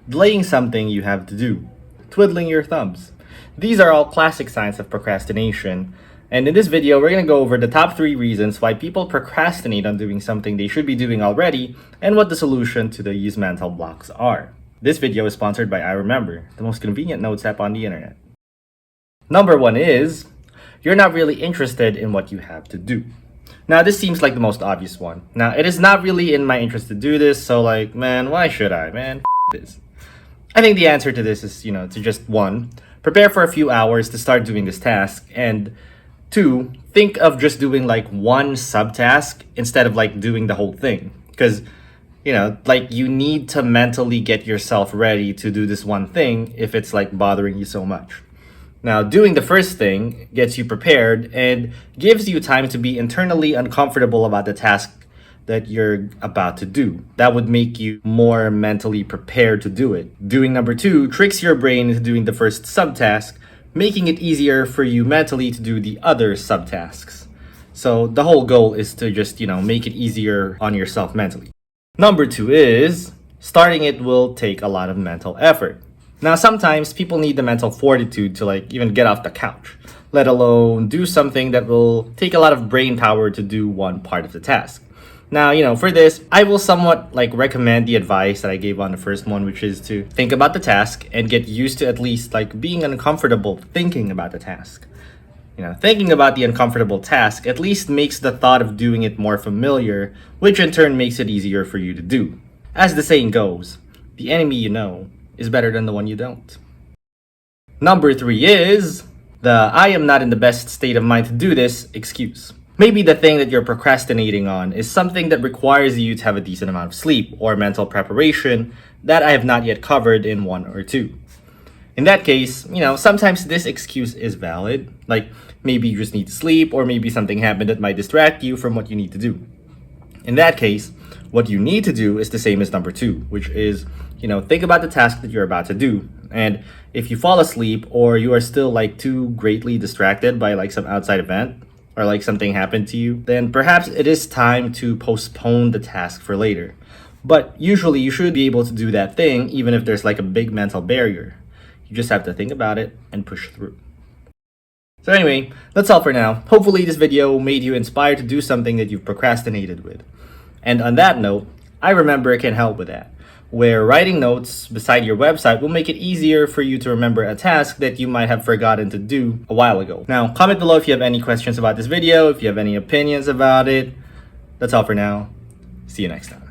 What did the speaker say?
delaying something you have to do, twiddling your thumbs. These are all classic signs of procrastination. And in this video, we're going to go over the top 3 reasons why people procrastinate on doing something they should be doing already and what the solution to these mental blocks are. This video is sponsored by iremember, the most convenient notes app on the internet. Number 1 is, you're not really interested in what you have to do. Now, this seems like the most obvious one. Now, it is not really in my interest to do this, so like, man, why should I? Man, this. I think the answer to this is, to just 1, prepare for a few hours to start doing this task, and 2, think of just doing like one subtask instead of like doing the whole thing. Because, you need to mentally get yourself ready to do this one thing if it's like bothering you so much. Now, doing the first thing gets you prepared and gives you time to be internally uncomfortable about the task that you're about to do. That would make you more mentally prepared to do it. Doing number 2 tricks your brain into doing the first subtask, making it easier for you mentally to do the other subtasks. So the whole goal is to just, make it easier on yourself mentally. Number 2 is, starting it will take a lot of mental effort. Now, sometimes people need the mental fortitude to even get off the couch, let alone do something that will take a lot of brain power to do one part of the task. Now, for this, I will somewhat recommend the advice that I gave on the first one, which is to think about the task and get used to at least being uncomfortable thinking about the task. Thinking about the uncomfortable task at least makes the thought of doing it more familiar, which in turn makes it easier for you to do. As the saying goes, the enemy you know is better than the one you don't. Number 3 is the I am not in the best state of mind to do this excuse. Maybe the thing that you're procrastinating on is something that requires you to have a decent amount of sleep or mental preparation that I have not yet covered in 1 or 2. In that case, sometimes this excuse is valid. Maybe you just need to sleep, or maybe something happened that might distract you from what you need to do. In that case, what you need to do is the same as number 2, which is, think about the task that you're about to do. And if you fall asleep or you are still too greatly distracted by some outside event or something happened to you, then perhaps it is time to postpone the task for later. But usually you should be able to do that thing even if there's a big mental barrier. You just have to think about it and push through. So anyway, that's all for now. Hopefully this video made you inspired to do something that you've procrastinated with. And on that note, iremember can help with that, where writing notes beside your website will make it easier for you to remember a task that you might have forgotten to do a while ago. Now, comment below if you have any questions about this video, if you have any opinions about it. That's all for now. See you next time.